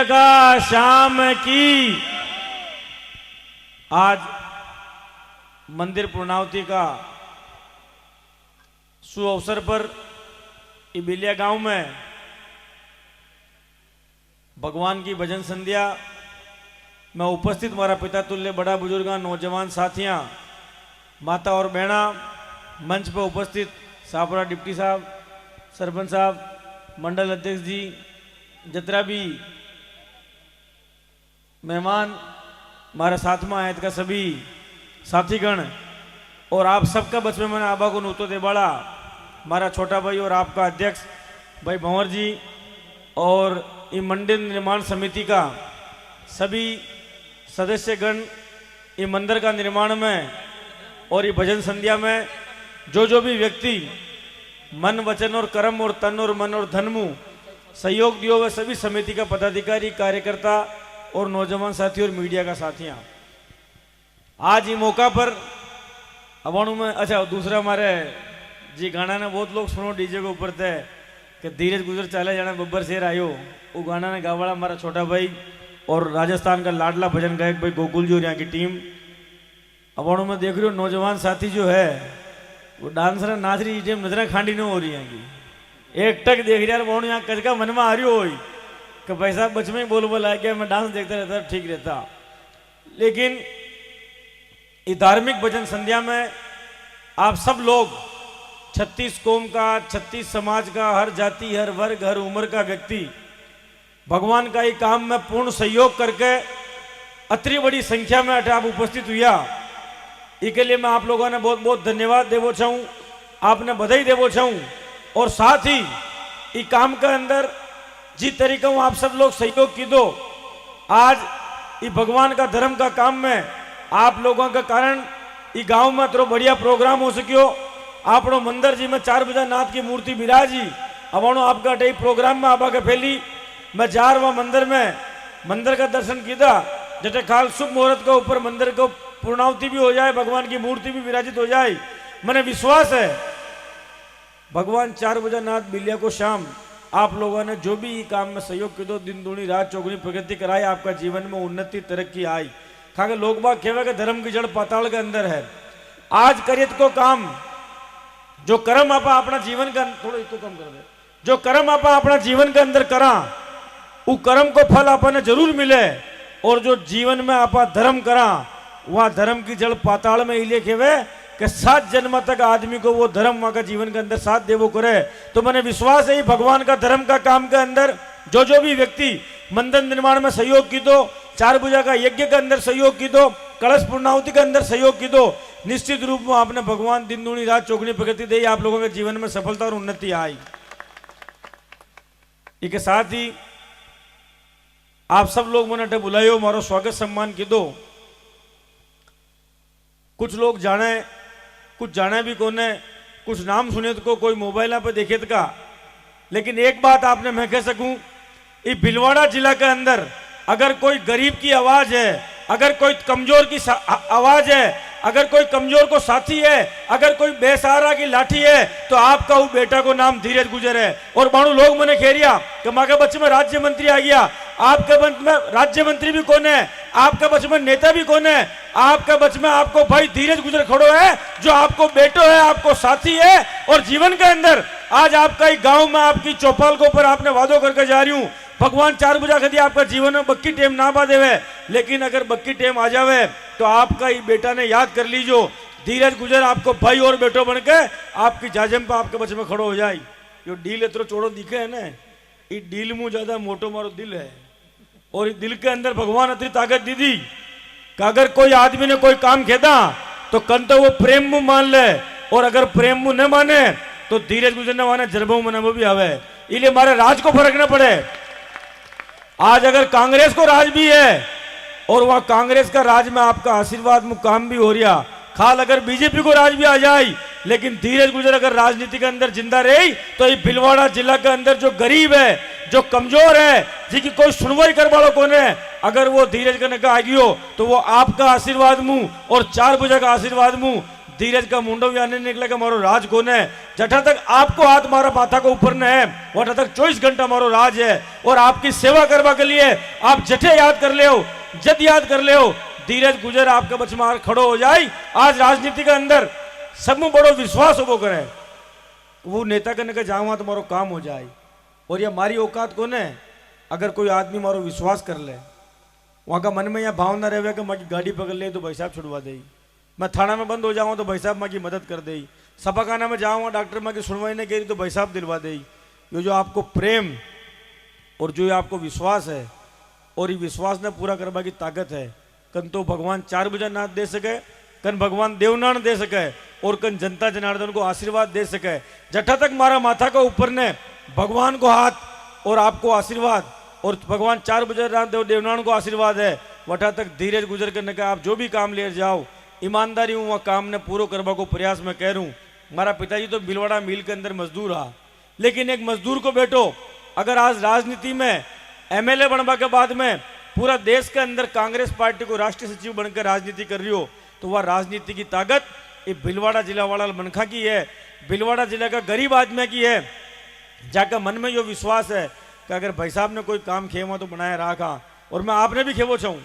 का शाम की आज मंदिर पूर्णावती का शुभ अवसर पर इबिलिया गांव में भगवान की भजन संध्या में उपस्थित हमारा पिता तुल्य बड़ा बुजुर्ग नौजवान साथियां माता और बहना मंच पर उपस्थित सापरा डिप्टी साहब सरपंच साहब मंडल अध्यक्ष जी जितना भी मेहमान हमारा सातवां आयत का सभी साथीगण और आप सबका बच में मैंने आबा को नूतो देबाड़ा हमारा छोटा भाई और आपका अध्यक्ष भाई भंवर जी और ये मंदिर निर्माण समिति का सभी सदस्यगण ये मंदिर का निर्माण में और ये भजन संध्या में जो भी व्यक्ति मन वचन और कर्म और तन और मन और धन मुँह सहयोग दियो वह सभी समिति का पदाधिकारी कार्यकर्ता और नौजवान साथी और मीडिया का साथियां आज ये मौका पर अवाणु में अच्छा दूसरा हमारे जी गाना ने बहुत लोग सुनो डीजे के ऊपर थे कि धीरज गुजर चाले जाना बब्बर शेर आयो वो गाना ने गावाड़ा हमारा छोटा भाई और राजस्थान का लाडला भजन गायक भाई गोकुल जी और यहाँ की टीम अवाणु में देख रही हो नौजवान साथी जो है वो डांसर नाच रही टीम नजर खांडी नहीं हो रही यहाँ की एक टक देख रहा है यहाँ कच का मन में आ रही हो कि भाई साहब बच में बोल बोला है कि मैं डांस देखता रहता ठीक रहता लेकिन ये धार्मिक भजन संध्या में आप सब लोग 36 कौम का 36 समाज का हर जाति हर वर्ग हर उम्र का व्यक्ति भगवान का ये काम में पूर्ण सहयोग करके अतरी बड़ी संख्या में आप उपस्थित हुआ इसके लिए मैं आप लोगों ने बहुत बहुत धन्यवाद देवो चाहूँ आपने बधाई देवो चाहूँ और साथ ही ये काम के अंदर जिस तरीका हूँ आप सब लोग सहयोग की दो आज ये भगवान का धर्म का काम में आप लोगों के कारण ये गांव में तो बढ़िया प्रोग्राम हो सकियो आपनो मंदिर जी में 4 बजा नाथ की मूर्ति विराजी अवाणो आपका डे प्रोग्राम में आबा के फैली मैं जार वहाँ मंदिर का दर्शन किया जटे खाल शुभ मुहूर्त के ऊपर मंदिर को पूर्णावती भी हो जाए भगवान की मूर्ति भी विराजित हो जाए मैंने विश्वास है भगवान 4 बजा नाथ बिलिया को शाम आप लोगों ने जो भी काम में सहयोग किया दिन दूनी रात चौगुनी प्रगति कराई आपका जीवन में उन्नति तरक्की आई खाके लोग बाग कहवे के धर्म की जड़ पाताल के अंदर है आज करिए को काम जो कर्म आपा अपना जीवन का थोड़ा इसको कम कर दे जो कर्म आपा अपना जीवन के अंदर करा वो कर्म को फल आपने जरूर मिले और जो जीवन में आपा धर्म करा वह धर्म की जड़ पाताल में इले खेवे कि 7 जन्म तक आदमी को वो धर्म वहां का जीवन के अंदर साथ देवो करे तो मैंने विश्वास है भगवान का धर्म का काम के अंदर जो भी व्यक्ति मंदिर निर्माण में सहयोग की दो 4 भुजा का यज्ञ के अंदर सहयोग की दो कलश पूर्णावती के अंदर सहयोग की दो निश्चित रूप में आपने भगवान दिन दूनी रात चौगुनी प्रगति दी आप लोगों के जीवन में सफलता और उन्नति आई इसके साथ ही आप सब लोग मैंने बुलायो मारो स्वागत सम्मान की दो कुछ लोग जाने कुछ जाने भी कोने कुछ नाम सुने तो कोई मोबाइल पे देखे का लेकिन एक बात आपने मैं कह सकूं ये भिलवाड़ा जिला के अंदर अगर कोई गरीब की आवाज है अगर कोई कमजोर की आवाज है अगर कोई कमजोर को साथी है अगर कोई बेसहारा की लाठी है तो आपका वो बेटा को नाम धीरज गुजर है और बाणु लोग मैंने खेरिया कि माँ के बच्चे में राज्य मंत्री आ गया आपके बच में राज्य मंत्री भी कौन है आपके बच में नेता भी कौन है आपके बच में आपको भाई धीरज गुजर खड़ो है जो आपको बेटो है आपको साथी है और जीवन के अंदर आज आपका ही गांव में आपकी चौपाल के ऊपर आपने वादों करके जा रही हूं भगवान 4 बजा कदी आपका जीवन में बक्की टेम ना बा देवे लेकिन अगर बक्की टेम आ जावे तो आपका ही बेटा ने याद कर लीजो धीरज गुजर आपको भाई और बेटो बन के आपकी जाजम पे आपके बच्चे में खड़ो हो जाए यो डील इतना चौड़ो दिखे है ना ये डील मुँह ज्यादा मोटो मारो दिल है और इस दिल के अंदर भगवान अतरी ताकत दी दी कि अगर कोई आदमी ने कोई काम खेदा तो कन तो वो प्रेम मुँह मान ले और अगर प्रेम मुँह न माने तो धीरज गुजर न माने जरबों में भी आवे इसलिए हमारे राज को फर्क न पड़े आज अगर कांग्रेस को राज भी है और वह कांग्रेस का राज में आपका आशीर्वाद मुकाम भी हो रहा खाल अगर बीजेपी को राज भी आ जाए लेकिन धीरज गुजर अगर राजनीति के अंदर जिंदा रही तो ये भिलवाड़ा जिला के अंदर जो गरीब है जो कमजोर है जिसकी कोई सुनवाई कर वालों कौन है अगर वो धीरज करने का आ गई हो तो वो आपका आशीर्वाद मुंह और 4 भुजा का आशीर्वाद मुंह धीरज का मुंडो भी आने निकले कि मारो राज कौन है। जठा तक आपको हाथ मारा माथा को ऊपर न है, वठा तक 24 घंटा मारो राज है। और आपकी सेवा करवा के लिए आप जठे याद कर ले, जद याद कर ले, धीरज गुजर आपके बच में खड़ो हो जाए। आज राजनीति के अंदर सब में बड़ो विश्वास हो करे, वो नेता करने का जाऊँ तुम्हारो काम हो जाए। और ये हमारी औकात कौन है, अगर कोई आदमी मारो विश्वास कर ले, वहाँ का मन में यह भावना रहे कि माँ की गाड़ी पकड़ ले तो भाई साहब छुड़वा दे, मैं थाना में बंद हो जाऊँ तो भाई साहब माँ की मदद कर दे, सफाखाना में जाऊँगा डॉक्टर माँ की सुनवाई नहीं करी तो भाई साहब दिलवा दे। ये जो आपको प्रेम और जो आपको विश्वास है, और ये विश्वास ने पूरा करवा की ताकत है, कन तो भगवान 4 बजे नाथ दे सके, कन भगवान देवनान दे सके, और कन जनता जनार्दन को आशीर्वाद दे सके। जठा तक मारा माथा का ऊपर ने भगवान को हाथ और आपको आशीर्वाद, और भगवान 4 बजे रात देवनान को आशीर्वाद है, वठा तक धीरज गुजर करने का आप जो भी काम ले जाओ, ईमानदारी हूँ वह काम ने पूरा करवा को प्रयास में कह रूँ। हमारा पिताजी तो भिलवाड़ा मिल के अंदर मजदूर रहा, लेकिन एक मजदूर को बेटो अगर आज राजनीति में एमएलए बनवा के बाद में पूरा देश के अंदर कांग्रेस पार्टी को राष्ट्रीय सचिव बनकर राजनीति कर रही हो, तो वह राजनीति की ताकत ये भिलवाड़ा जिला वाला मनखा की है, भिलवाड़ा जिला का गरीब आदमी की है, जाकर मन में जो विश्वास है कि अगर भाई साहब ने कोई काम खेवा तो बनाए रखा। और मैं आपने भी खेवो चाहूँ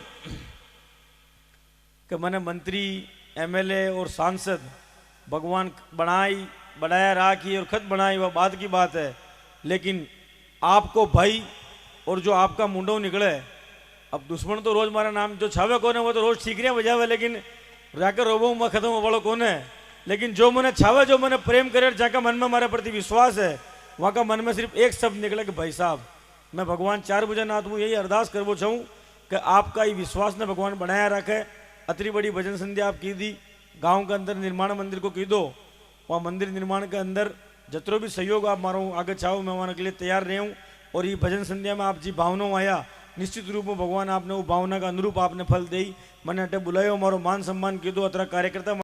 कि मैंने मंत्री एमएलए और सांसद भगवान बनाया राखी और खत बनाई, वह बात की बात है, लेकिन आपको भाई और जो आपका मुंडो निकले, अब दुश्मन तो रोज हमारा नाम जो छावे कौन है वो तो रोज ठीकरियाँ बजावे, लेकिन राकर रोबो में खत्म हो वालों कौन है। लेकिन जो मैंने छावे, जो मैंने प्रेम करे, जाकर मन में हमारे प्रति विश्वास है, वहाँ का मन में सिर्फ एक शब्द निकला कि भाई साहब मैं भगवान 4 बजे नाथ हूँ, यही अरदास करवो चाहूँ कि आपका ये विश्वास ने भगवान बनाया रखे। अतरी बड़ी भजन संध्या आप की दी, गांव के अंदर निर्माण मंदिर को की दो, वहाँ मंदिर निर्माण के अंदर जतरो भी सहयोग आप मारो आगे चाहो मैं वहाँ के लिए तैयार रहे हूँ। और ये भजन संध्या में आप जी भावना आया, निश्चित रूप में भगवान आपने वो भावना का अनुरूप आपने फल दे। मैंने अटे बुलायो, मारो मान सम्मान की दो, अतरा कार्यकर्ता